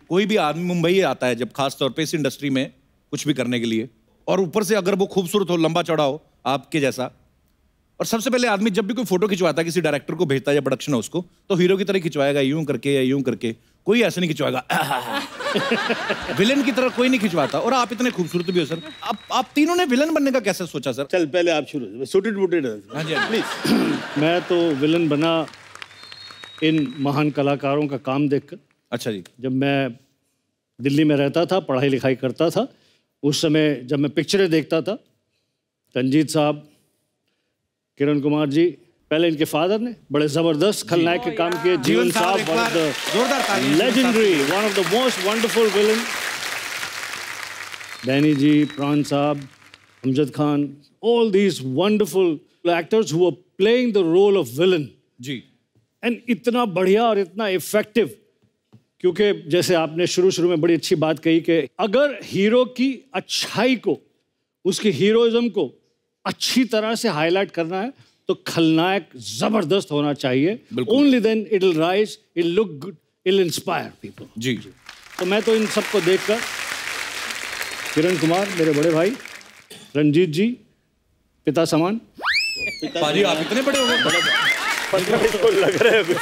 कोई भी आदमी मुंबई आता है जब, खास तौर पे इस इंडस्ट्री में कुछ भी करने के लिए, और ऊपर से अगर वो खूबसूरत हो, लंबा चौड़ा हो आपके जैसा, और सबसे पहले आदमी जब भी कोई फोटो खिंचवाता है, किसी डायरेक्टर को भेजता है या प्रोडक्शन हाउस को, तो हीरो की तरह खिंचवाएगा, यूं करके या यूं करके, कोई ऐसे नहीं खिंचवाएगा। विलन की तरह कोई नहीं खिंचवाता। और आप इतने खूबसूरत भी हो सर। आप तीनों ने विलन बनने का कैसे सोचा सर? चल पहले आप शुरू, सुटेड वुटेड। हाँ जी प्लीज। मैं तो विलन बना इन महान कलाकारों का काम देखकर। अच्छा जी। जब मैं दिल्ली में रहता था, पढ़ाई लिखाई करता था, उस समय जब मैं पिक्चरें देखता था, रंजीत साहब, किरण कुमार जी, पहले इनके फादर ने बड़े जबरदस्त खलनायक के काम किए। जीवन साहब, one of the legendary, one of the most wonderful villain. Danny ji, Pran साहब, Amjad Khan, all these wonderful actors who were playing the role of villain जी। एंड इतना बढ़िया और इतना इफेक्टिव, क्योंकि जैसे आपने शुरू में बड़ी अच्छी बात कही कि अगर हीरो की अच्छाई को, उसकी हीरोइज्म को अच्छी तरह से हाईलाइट करना है तो खलनायक जबरदस्त होना चाहिए। Only then it will rise, it look good, it will inspire people. जी। तो मैं तो इन सबको देखकर, किरण कुमार मेरे बड़े भाई, रंजीत जी पिता समान। पाजी आप इतने बड़े हो गए, लग रहा है कुछ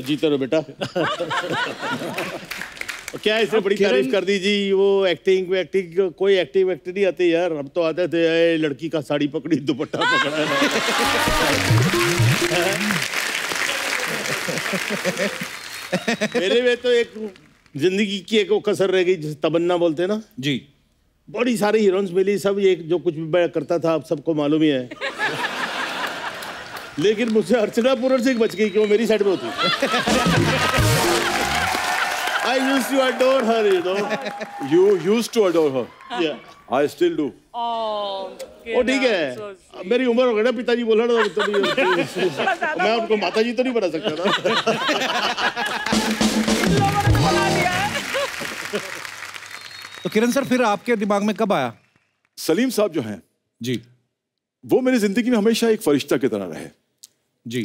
जीते रहो बेटा। क्या इसने बड़ी तारीफ कर दी जी, वो एक्टिंग कोई एक्टिंग नहीं आती यार। अब तो आते थे लड़की का साड़ी पकड़ी, दुपट्टा पकड़ा। मेरे में तो एक जिंदगी की एक वो कसर रह गई, जिसे तमन्ना बोलते हैं ना जी। बड़ी सारी हीरोइंस मिली, सब ये जो कुछ भी मैं करता था आप सबको मालूम ही है। लेकिन मुझसे अर्चना पूरन सिंह बच गई, क्यों मेरी साइड में होती। I used to adore her, you know. You used to adore her. Yeah. I still do. ओ ठीक है, अब मेरी उम्र हो गई ना, पिताजी बोला ना तो मैं उनको माता जी तो नहीं बना सकता ना। तो किरण सर फिर आपके दिमाग में कब आया? सलीम साहब जो हैं जी, वो मेरी जिंदगी में हमेशा एक फरिश्ता की तरह रहे जी।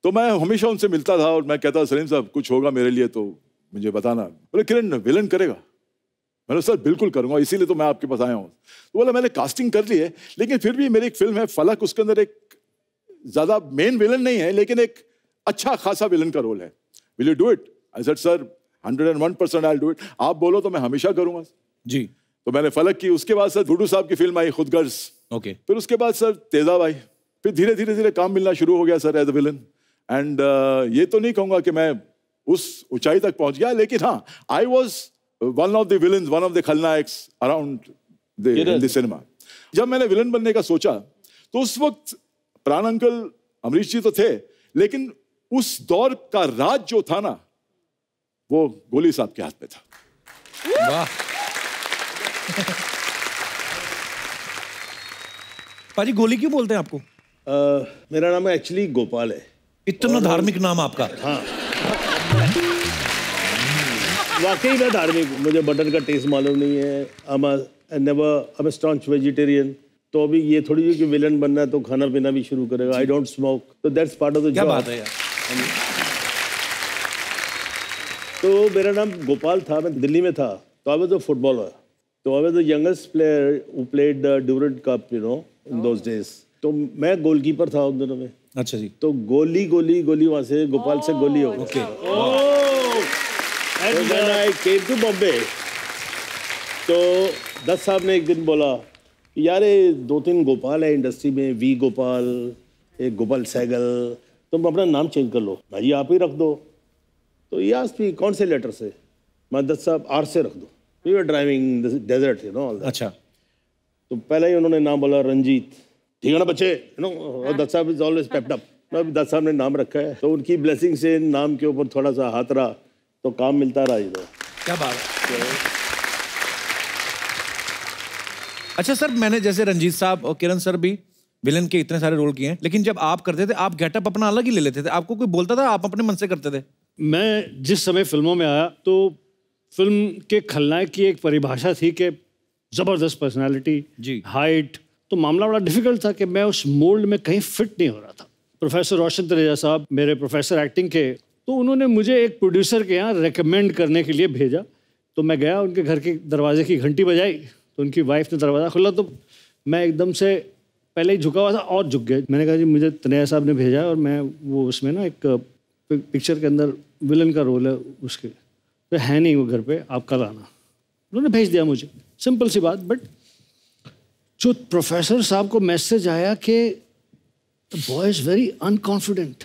तो मैं हमेशा उनसे मिलता था और मैं कहता, सलीम साहब कुछ होगा मेरे लिए तो मुझे बताना। बोले किरण विलन करेगा? मैंने सर बिल्कुल करूंगा, इसीलिए तो मैं आपके पास आया हूँ। तो बोला मैंने कास्टिंग कर ली है, लेकिन फिर भी मेरी एक फिल्म है फलक, उसके अंदर एक ज्यादा मेन विलन नहीं है, लेकिन एक अच्छा खासा विलन का रोल है। Will you do it? I said sir 101% I will do it. आप बोलो तो मैं हमेशा करूंगा जी। तो मैंने फलक की, उसके बाद सर गुड्डू साहब की फिल्म आई खुदगर्ज। ओके। फिर उसके बाद सर तेजाब आई, फिर धीरे धीरे काम मिलना शुरू हो गया sir as a villain. And ये तो नहीं कहूंगा कि मैं उस ऊंचाई तक पहुंच गया, लेकिन हाँ, I was one of the villains, one of the खलनायक्स अराउंड द सिनेमा। जब मैंने विलन बनने का सोचा तो उस वक्त प्राण अंकल, अमरीश जी तो थे, लेकिन उस दौर का राज जो था ना, वो गोली साहब के हाथ में था। वाह। पाजी गोली क्यों बोलते हैं आपको? मेरा नाम एक्चुअली गोपाल है। इतना धार्मिक नाम आपका? हाँ वाकई में धार्मिक, मुझे बटन का टेस्ट मालूम नहीं है। I'm a staunch vegetarian। तो अभी ये थोड़ी है कि विलन बनना है तो खाना पीना भी शुरू करेगा। I don't smoke, तो that's part of the job। क्या बात है यार। तो मेरा नाम गोपाल था, मैं दिल्ली में था, तो I was a footballer। तो I was the youngest player who played the Durand Cup, you know, in those days। तो मैं गोलकीपर था उन दिनों में। अच्छा जी। तो गोली वहां से गोपाल से गोली हो गई। And when I came to Bombay, तो दत्त साहब ने एक दिन बोला यार ये 2-3 गोपाल है इंडस्ट्री में, वी गोपाल, एक गोपाल सहगल, तुम अपना नाम चेंज कर लो, भाई आप ही रख दो। तो ये आस्क कौन से लेटर से? मैं दत्त साहब आर से रख दो। We were driving desert, you know. अच्छा। तो पहले ही उन्होंने नाम बोला रंजीत, ठीक है ना बच्चे, यू नो। दत्त साहब is always pepped up. Dutt साहब ने नाम रखा है, तो उनकी ब्लेसिंग से नाम के ऊपर थोड़ा सा हाथ रहा तो काम मिलता रहा इधर। क्या बात है। अच्छा सर, मैंने जैसे रंजीत साहब और किरण सर भी विलन के इतने सारे रोल किए हैं, लेकिन जब आप करते थे आप गेटअप अपना अलग ही ले लेते थे। आपको कोई बोलता था, आप अपने मन से करते थे? मैं जिस समय फिल्मों में आया तो फिल्म के खलनायक की एक परिभाषा थी कि जबरदस्त पर्सनालिटी जी, हाइट। तो मामला बड़ा डिफिकल्ट था कि मैं उस मोल्ड में कहीं फिट नहीं हो रहा था। प्रोफेसर रोशन तरेजा साहब मेरे प्रोफेसर एक्टिंग के, तो उन्होंने मुझे एक प्रोड्यूसर के यहाँ रेकमेंड करने के लिए भेजा। तो मैं गया, उनके घर के दरवाजे की घंटी बजाई, तो उनकी वाइफ ने दरवाज़ा खोला, तो मैं एकदम से पहले ही झुका हुआ था और झुक गया। मैंने कहा जी मुझे तनैया साहब ने भेजा और मैं वो उसमें ना एक पिक्चर के अंदर विलन का रोल है उसके, तो है नहीं वो घर पे, आप कल आना। उन्होंने भेज दिया मुझे, सिंपल सी बात। बट जो प्रोफेसर साहब को मैसेज आया कि the boy is very unconfident,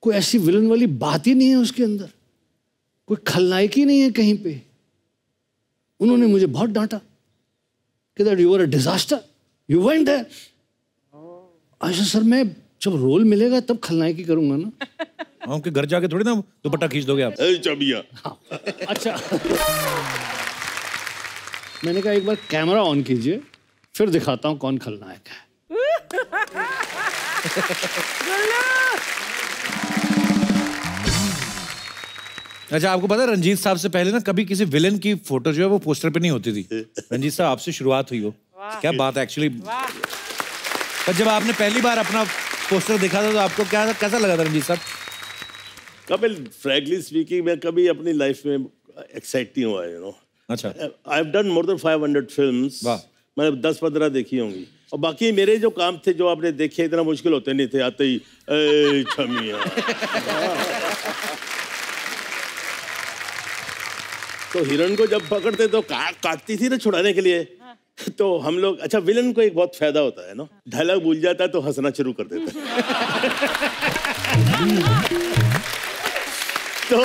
कोई ऐसी विलन वाली बात ही नहीं है उसके अंदर, कोई खलनायक ही नहीं है कहीं पे। उन्होंने मुझे बहुत डांटा कि that you are a disaster, you went there. अच्छा सर, मैं जब रोल मिलेगा तब खलनायकी करूंगा ना। उनके घर जाके थोड़ी ना दुपट्टा खींच दोगे आप। चबिया। अच्छा मैंने कहा एक बार कैमरा ऑन कीजिए, फिर दिखाता हूं कौन खलनायक है। अच्छा, आपको पता है रंजीत साहब से पहले ना कभी किसी विलेन की फोटो जो है वो पोस्टर पे नहीं होती थी। रंजीत साहब आपसे शुरुआत हुई हो, क्या बात है एक्चुअली। पर जब आपने पहली बार अपना पोस्टर देखा था तो आपको क्या कैसा लगा था रंजीत साहब? कपिल, फ्रैंकली स्पीकिंग, मैं कभी अपनी लाइफ में एक्साइट नहीं हुआ, यू नो। अच्छा, I have done more than 500 films. मैंने 10-15 देखी होंगी, और बाकी मेरे जो काम थे जो आपने देखे इतना मुश्किल होते नहीं थे, आते ही ए छमिया। तो हिरण को जब पकड़ते तो काटती थी ना छुड़ाने के लिए। तो हम लोग, अच्छा विलन को एक बहुत फायदा होता है ना, डायलॉग भूल जाता है तो हंसना शुरू कर देता है। तो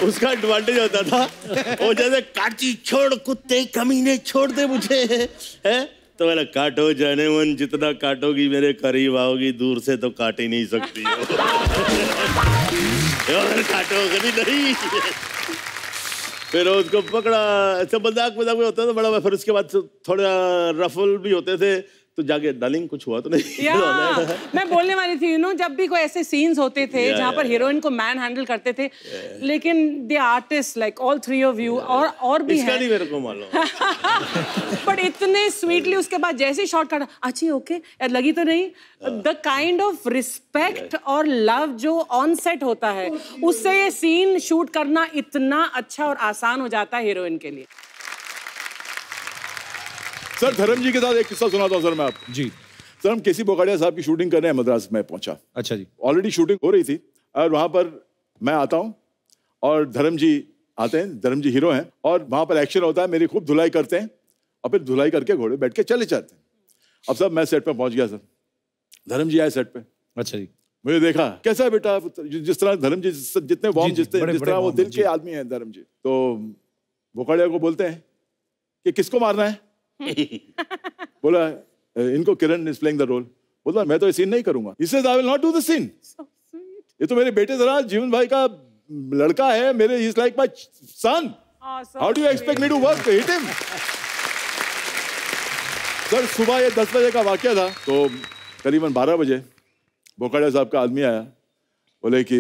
उसका एडवांटेज होता था, वो जैसे काटी छोड़ कुत्ते कमीने छोड़ दे मुझे, है तो मैंने काटो जाने मन, जितना काटोगी मेरे करीब आओगी, दूर से तो काट ही नहीं सकती हो। और काटो कभी नहीं। फिर उसको पकड़ा, ऐसा मजाक में होता था बड़ा। फिर उसके बाद थोड़ा रफल भी होते थे, तो जाके डार्लिंग कुछ हुआ तो नहीं। मैं बोलने वाली थी, जब भी कोई ऐसे सीन्स होते थे जहाँ पर हीरोइन को मैन हैंडल करते थे, लेकिन the artist like all three of you और भी इसका नहीं मेरे को मालूम। बट इतने स्वीटली उसके बाद जैसे शॉट काटा, अच्छी ओके लगी तो नहीं, द काइंड ऑफ रिस्पेक्ट और लव जो ऑन सेट होता है, उससे ये सीन शूट करना इतना अच्छा और आसान हो जाता है हीरोइन के लिए। सर धर्म जी के साथ एक किस्सा सुनाता हूँ सर मैं आपको। जी सर, हम केसी बोकाडिया साहब की शूटिंग कर रहे हैं, मद्रास में पहुंचा। अच्छा जी। ऑलरेडी शूटिंग हो रही थी और वहां पर मैं आता हूं और धर्म जी आते हैं। धर्म जी हीरो हैं और वहां पर एक्शन होता है, मेरी खूब धुलाई करते हैं और फिर धुलाई करके घोड़े बैठ के चले जाते हैं। अब सब मैं सेट पे पहुंच गया सर, धर्म जी आए सेट पे। अच्छा जी। मुझे देखा, कैसा है बेटा, जिस तरह धर्म जी जितने वार्म, जिस तरह वो दिल के आदमी हैं धर्म जी। तो बोकाडिया को बोलते हैं कि किसको मारना है। बोला इनको, किरण इज प्लेइंग द रोल। बोला मैं तो ये सीन नहीं करूंगा। He says I will not do the scene. ये तो मेरे बेटे जरा जीवन भाई का लड़का है, मेरे he is like my son. How do you expect me to work? Hit him. Sir सुबह ये 10 बजे का वाकया था, तो करीबन 12 बजे बोकाडिया साहब का आदमी आया, बोले कि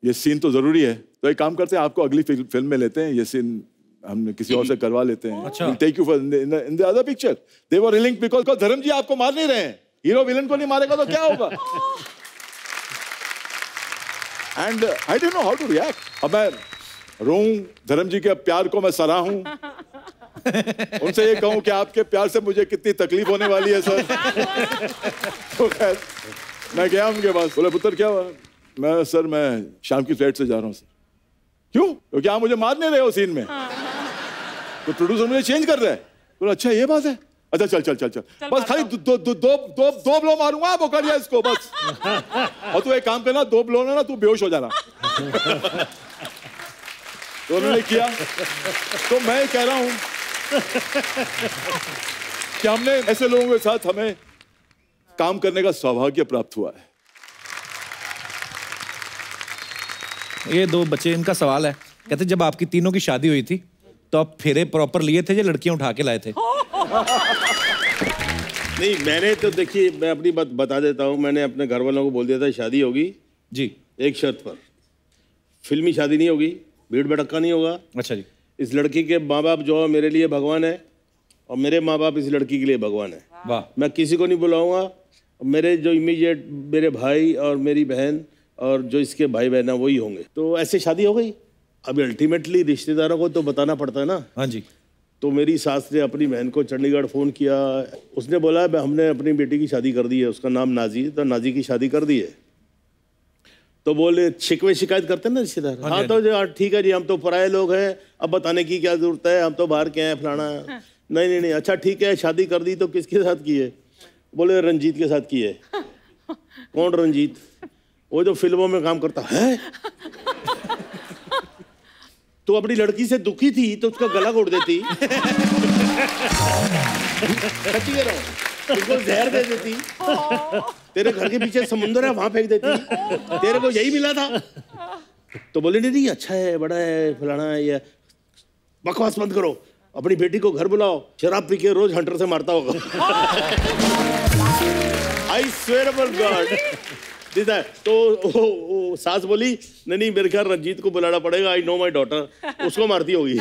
ये सीन तो जरूरी है, तो एक काम करते हैं आपको अगली फिल्म में लेते हैं, ये सीन हम किसी और से करवा लेते हैं। अच्छा। We'll take you for in the other picture. They were willing because धर्म जी आपको मार नहीं रहे हैं, हीरो विलन को नहीं मारेगा तो क्या होगा। And I didn't know how to react. अब मैं रोऊं, धर्म जी के प्यार को मैं सराहूं, उनसे ये कहूं कि आपके प्यार से मुझे कितनी तकलीफ होने वाली है सर। तो खैर मैं गया उनके पास, बोले पुत्र क्या हुआ। मैं सर मैं शाम की फ्लाइट से जा रहा हूँ सर। क्यों? क्योंकि आप मुझे मार नहीं रहे हो सीन में, तो प्रोड्यूसर मुझे चेंज कर रहा है। बोला अच्छा ये बात है, अच्छा चल चल चल चल बस खाली दो ब्लो मारूंगा बोकाडिया इसको बस। और तू एक काम करना, 2 ब्लो ना तू बेहोश हो जाना। तो उन्होंने किया। तो मैं कह रहा हूं कि हमने ऐसे लोगों के साथ हमें काम करने का सौभाग्य प्राप्त हुआ है। ये 2 बच्चे, इनका सवाल है, कहते जब आपकी तीनों की शादी हुई थी तो आप फेरे प्रॉपर लिए थे या लड़कियां उठा के लाए थे? नहीं, मैंने तो देखिए, मैं अपनी बात बता देता हूँ। मैंने अपने घर वालों को बोल दिया था शादी होगी जी, एक शर्त पर, फिल्मी शादी नहीं होगी, भीड़ भड़क्का नहीं होगा। अच्छा जी। इस लड़की के माँ बाप जो है मेरे लिए भगवान है और मेरे माँ बाप इस लड़की के लिए भगवान है। वाह। मैं किसी को नहीं बुलाऊंगा। मेरे जो इमीडिएट मेरे भाई और मेरी बहन और जो इसके भाई बहन है वही होंगे। तो ऐसे शादी हो गई। अभी अल्टीमेटली रिश्तेदारों को तो बताना पड़ता है ना। हाँ जी। तो मेरी सास ने अपनी बहन को चंडीगढ़ फ़ोन किया। उसने बोला हमने अपनी बेटी की शादी कर दी है, उसका नाम नाजी, तो नाजी की शादी कर दी है। तो बोले शिकवे शिकायत करते हैं ना रिश्तेदार। हाँ तो ठीक है जी, हम तो पराये लोग हैं, अब बताने की क्या जरूरत है, हम तो बाहर के हैं फलाना। नहीं, अच्छा ठीक है, शादी कर दी तो किसके साथ की है? बोले रंजीत के साथ की है। कौन रंजीत? वो जो फिल्मों में काम करता है। तो अपनी लड़की से दुखी थी तो उसका गला घोट देती। सच्ची कह रहा हूं, उसको जहर दे देती। तेरे घर के पीछे समुंदर है, वहां फेंक देती। तेरे को यही मिला था। तो बोले नहीं अच्छा है, बड़ा है, फलाना है, ये बकवास बंद करो, अपनी बेटी को घर बुलाओ, शराब पी के रोज हंटर से मारता होगा। I swear for God. तो सास बोली नहीं मेरे ख्याल रंजीत को बुलाना पड़ेगा, आई नो माई डॉटर, उसको मारती होगी।